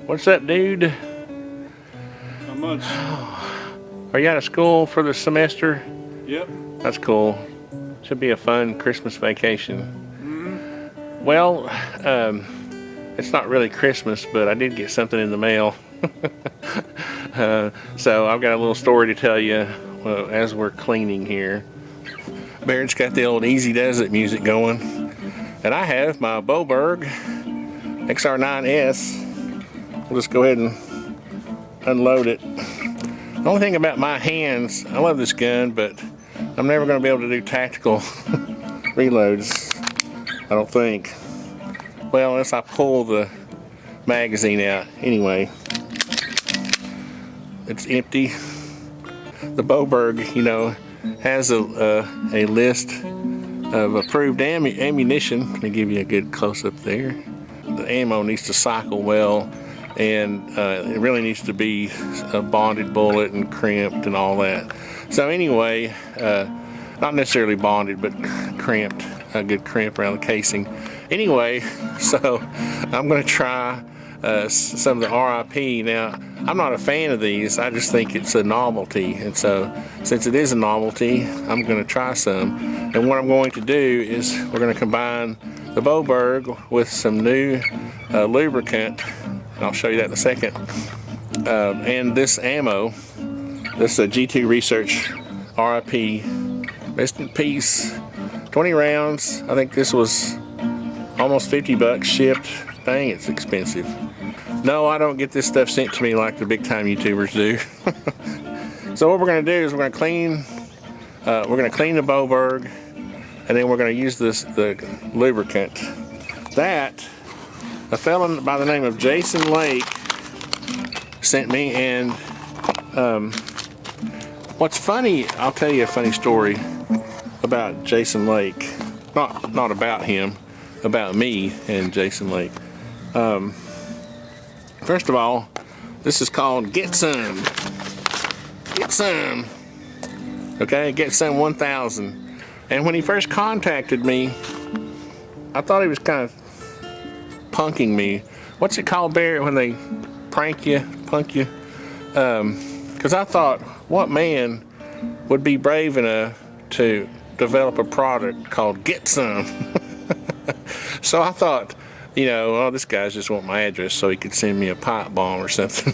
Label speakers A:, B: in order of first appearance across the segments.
A: What's up, dude?
B: Not much.
A: Are you out of school for the semester?
B: Yep.
A: That's cool. Should be a fun Christmas vacation.
B: Mm-hmm.
A: Well, it's not really Christmas, but I did get something in the mail. So I've got a little story to tell you as we're cleaning here. Barrett's got the old Easy Does It music going. And I have my Boberg XR9-s. We'll just go ahead and unload it. The only thing about my hands, I love this gun, but I'm never going to be able to do tactical reloads, I don't think. Well, unless I pull the magazine out. Anyway, it's empty. The Boberg, you know, has a list of approved ammunition. Let me give you a good close-up there. The ammo needs to cycle well, and it really needs to be a bonded bullet and crimped and all that. So anyway, not necessarily bonded, but crimped, a good crimp around the casing. Anyway, so I'm going to try some of the R.I.P. Now, I'm not a fan of these. I just think it's a novelty, and so since it is a novelty, I'm going to try some. And what I'm going to do is we're going to combine the Boberg with some new lubricant. I'll show you that in a second. And this ammo, this is a G2 Research R.I.P. Rest in peace. 20 rounds. I think this was almost 50 bucks shipped. Dang, it's expensive. No, I don't get this stuff sent to me like the big time YouTubers do. So what we're going to do is we're going to clean the Boberg, and then we're going to use the lubricant. That a fellow by the name of Jason Lake sent me, and what's funny, I'll tell you a funny story about Jason Lake. Not about him, about me and Jason Lake. First of all, this is called GetSome. GetSome. Okay, GetSome 1000. And when he first contacted me, I thought he was kind of punking me. What's it called, Barrett, when they punk you? Because I thought, what man would be brave enough to develop a product called GetSome? So I thought, you know, oh, this guy's just want my address so he could send me a pipe bomb or something.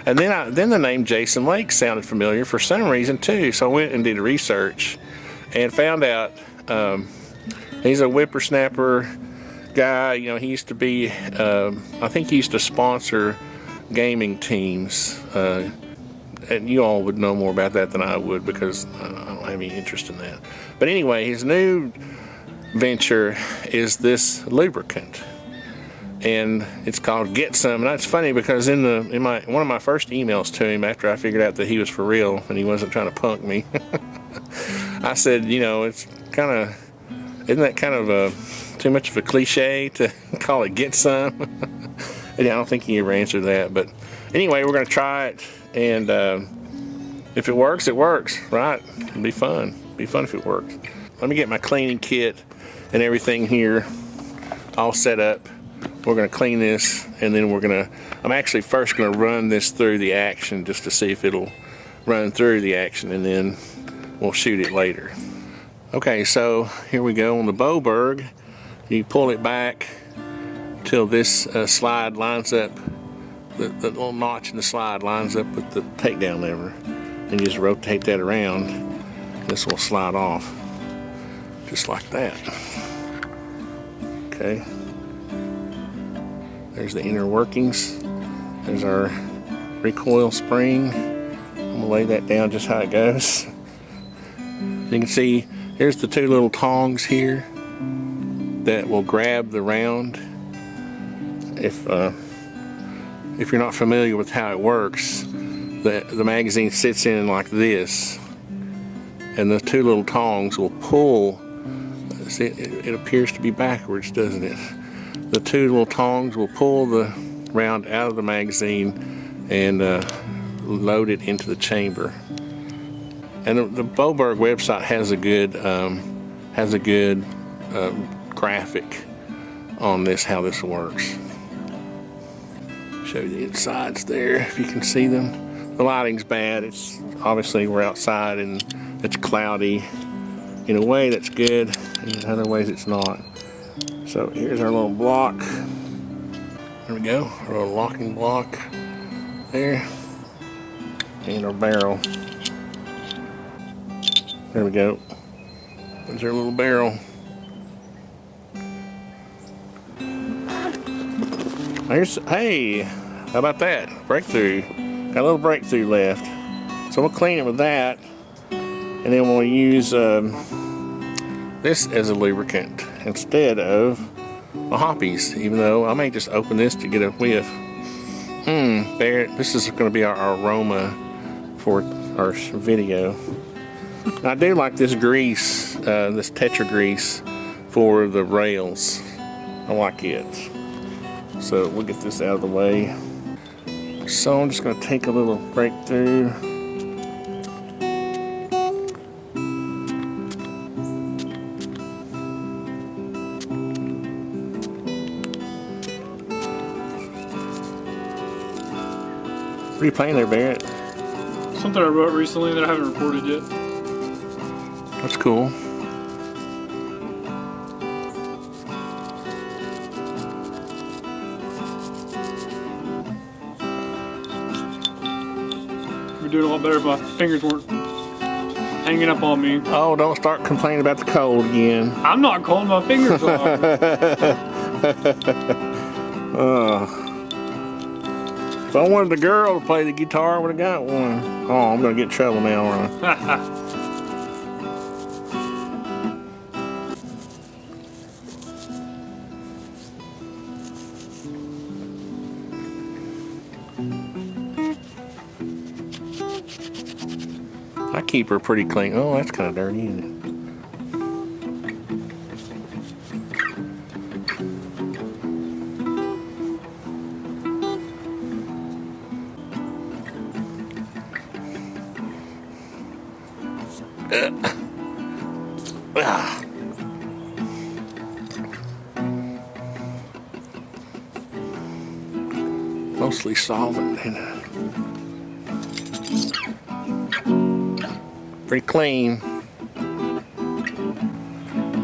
A: And then the name Jason Lake sounded familiar for some reason too. So I went and did research and found out he's a whippersnapper guy. You know, he used to be, I think he used to sponsor gaming teams. And you all would know more about that than I would, because I don't have any interest in that. But anyway, his new venture is this lubricant, and it's called GetSome. And that's funny because in one of my first emails to him, after I figured out that he was for real and he wasn't trying to punk me, I said, you know, it's kind of, isn't that kind of too much of a cliche to call it GetSome? And I don't think he ever answered that. But anyway, we're going to try it, and if it works, it works, right? It'll be fun. Be fun if it works. Let me get my cleaning kit and everything here all set up. We're going to clean this, and then I'm actually first going to run this through the action just to see if it'll run through the action, and then we'll shoot it later. Okay, so here we go on the Boberg. You pull it back till this slide lines up, the little notch in the slide lines up with the takedown lever, and you just rotate that around. This will slide off just like that. Okay, there's the inner workings. There's our recoil spring. I'm gonna lay that down just how it goes. You can see here's the two little tongs here that will grab the round. If you're not familiar with how it works, the magazine sits in like this, and the two little tongs will pull. See, it appears to be backwards, doesn't it? The two little tongs will pull the round out of the magazine and load it into the chamber. And the Boberg website has a good graphic on this, how this works. Show you the insides there if you can see them. The lighting's bad. It's obviously we're outside and it's cloudy. In a way that's good, in other ways it's not. So here's our little block. There we go, our little locking block there. And our barrel. There we go. There's our little barrel. Hey, how about that? Breakthrough. Got a little breakthrough left. So we'll clean it with that. And then we'll use this as a lubricant instead of a hoppies, even though I may just open this to get a whiff. There, this is going to be our aroma for our video. I do like this grease, this Tetra grease for the rails. I like it. So we'll get this out of the way. So I'm just going to take a little breakthrough. What are you playing there, Barrett?
B: Something I wrote recently that I haven't recorded yet.
A: That's cool.
B: We're doing a lot better if my fingers weren't hanging up on me.
A: Oh, don't start complaining about the cold again.
B: I'm not cold, my fingers are.
A: If I wanted a girl to play the guitar, I would have got one. Oh, I'm going to get in trouble now, aren't I? I keep her pretty clean. Oh, that's kind of dirty, isn't it? Mostly solvent. Pretty clean.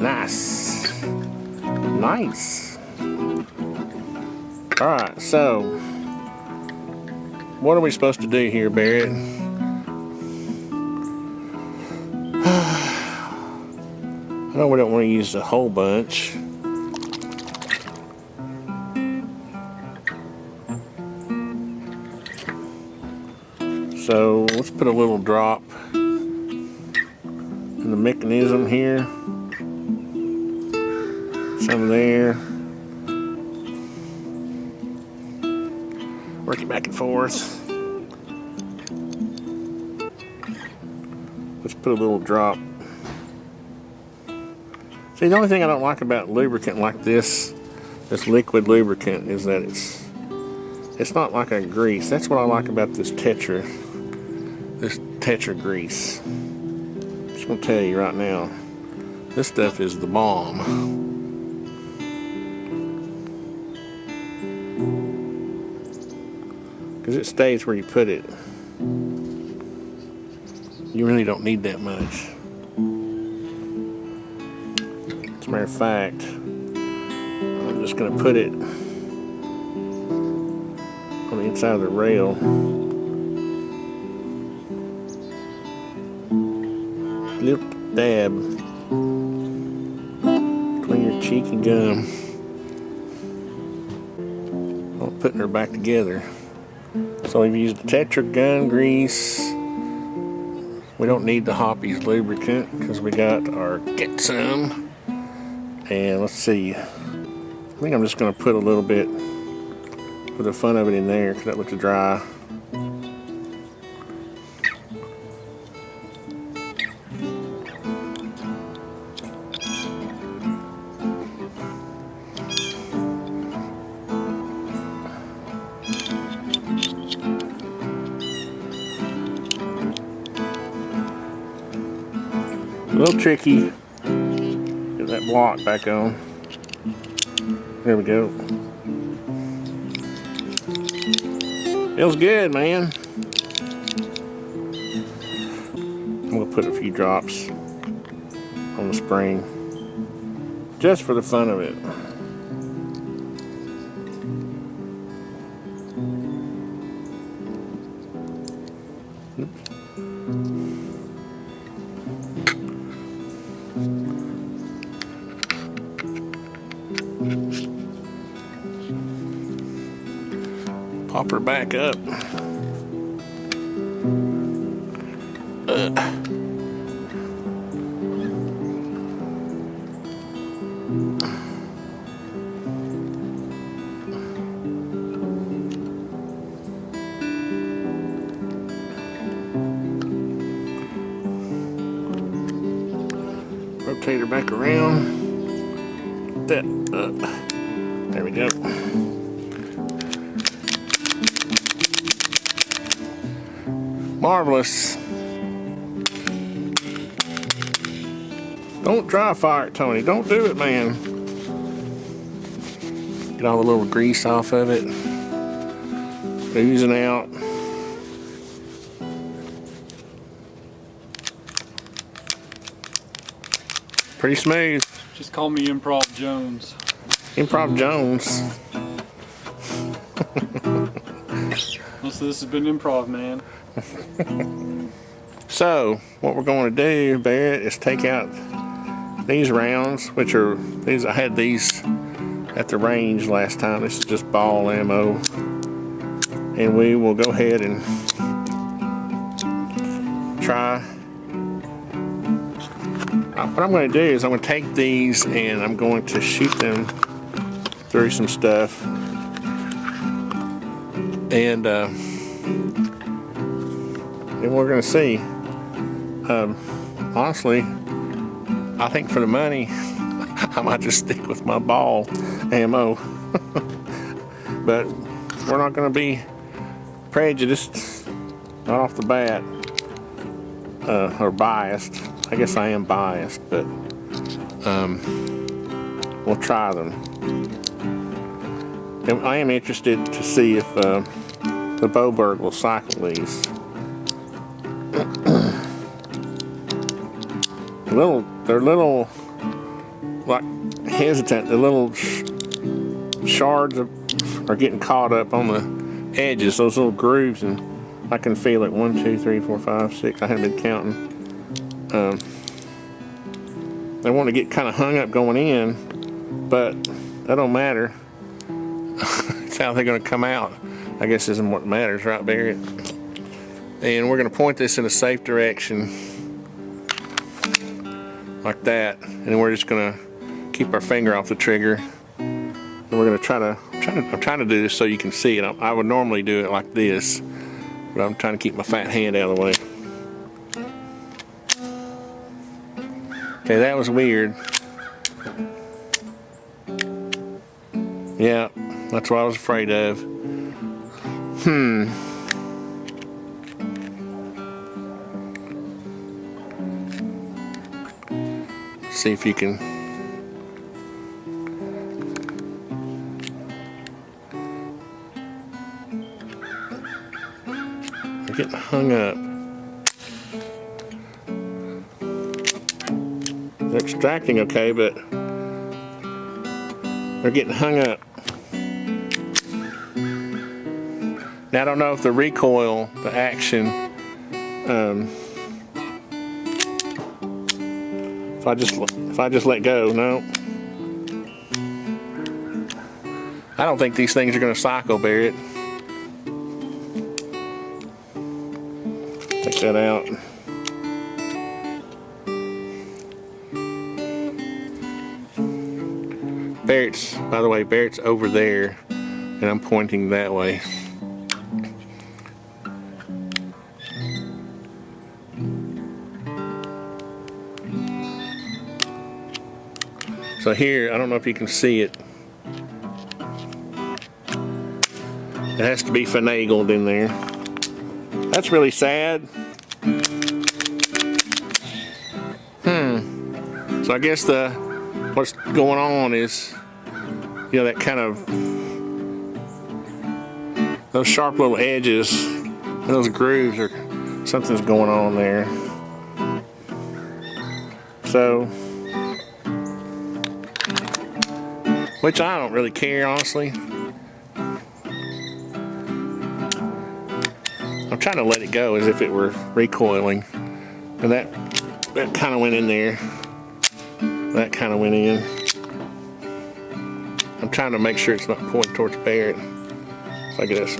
A: Nice. Nice. Alright, so what are we supposed to do here, Barrett? I know we don't want to use the whole bunch. So let's put a little drop in the mechanism here. Some there. Work it back and forth. Let's put a little drop. See, the only thing I don't like about lubricant like this liquid lubricant, is that it's not like a grease. That's what I like about this Tetra grease. I'm just gonna tell you right now, this stuff is the bomb. Because it stays where you put it. You really don't need that much. As a matter of fact, I'm just going to put it on the inside of the rail. Little dab between your cheek and gum. I'm putting her back together. So we've used the Tetra gun grease. We don't need the Hoppies lubricant because we got our GetSome. And let's see. I think I'm just going to put a little bit for the fun of it in there because that looks dry. A little tricky. Get that block back on. There we go. Feels good, man. I'm gonna put a few drops on the spring just for the fun of it. Pop her back up. Rotate her back around. That up. There we go. Marvelous. Don't dry fire it, Tony. Don't do it, man. Get all the little grease off of it. Oozing out. Pretty smooth.
B: Just call me Improv Jones.
A: Improv Jones.
B: Most of this has been improv, man.
A: So, what we're going to do, Barrett, is take out these rounds, which are these. I had these at the range last time. This is just ball ammo, and we will go ahead and try. What I'm going to do is I'm going to take these and I'm going to shoot them through some stuff, and we're going to see. Honestly, I think for the money, I might just stick with my ball ammo. But we're not going to be prejudiced right off the bat, or biased. I guess I am biased, but we'll try them. And I am interested to see if the Boberg will cycle these. They're little, like, hesitant. The little shards are getting caught up on the edges, those little grooves, and I can feel it. 1, 2, 3, 4, 5, 6. I haven't been counting. They want to get kind of hung up going in, but that don't matter. It's how they're going to come out. I guess isn't what matters, right, Barrett? And we're going to point this in a safe direction, like that, and then we're just going to keep our finger off the trigger, and we're going to I'm trying to do this so you can see it. I would normally do it like this, but I'm trying to keep my fat hand out of the way. Okay, that was weird. Yeah, that's what I was afraid of. See if you can. They're getting hung up. They're extracting okay, but they're getting hung up. Now I don't know if the recoil, the action, if I just let go, no. I don't think these things are going to cycle, Barrett. Take that out. Barrett's, by the way, Barrett's over there, and I'm pointing that way. So here, I don't know if you can see it. It has to be finagled in there. That's really sad. So I guess what's going on is, you know, that kind of those sharp little edges and those grooves are something's going on there. So, which I don't really care, honestly. I'm trying to let it go as if it were recoiling, and that kind of went in there. That kind of went in. I'm trying to make sure it's not pointing towards Barrett. Like this.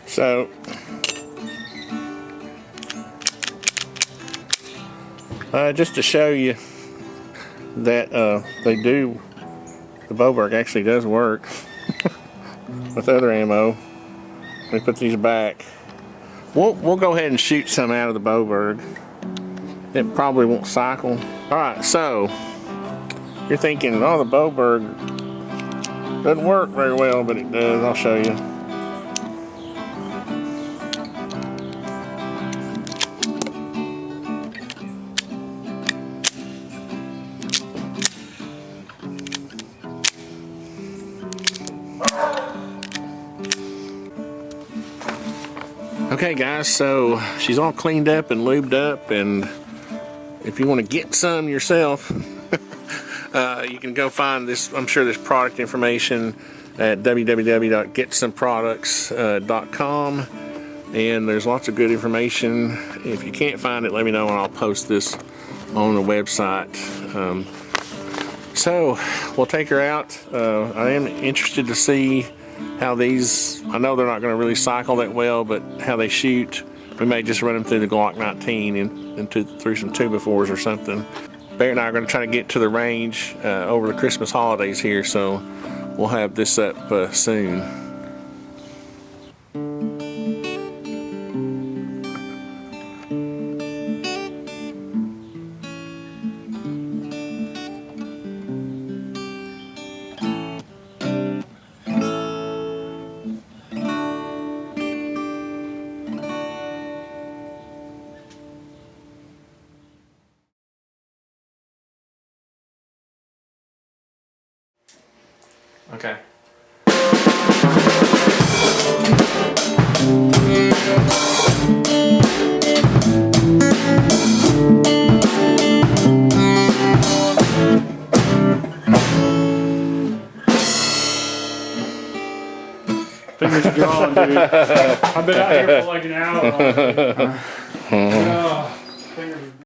A: So just to show you that the Boberg actually does work with other ammo. Let me put these back. We'll go ahead and shoot some out of the Boberg. It probably won't cycle. All right, so you're thinking, oh, the Boberg doesn't work very well, but it does. I'll show you. Okay guys, so she's all cleaned up and lubed up, and if you want to get some yourself, you can go find this, I'm sure there's product information at www.getsomeproducts.com, and there's lots of good information. If you can't find it, let me know and I'll post this on the website. So we'll take her out. I am interested to see how these, I know they're not going to really cycle that well, but how they shoot. We may just run them through the Glock 19 and through some 2x4s or something. Barrett and I are going to try to get to the range over the Christmas holidays here, so we'll have this up soon. Okay.
B: Fingers are drawn, dude. I've been out here for like an hour already.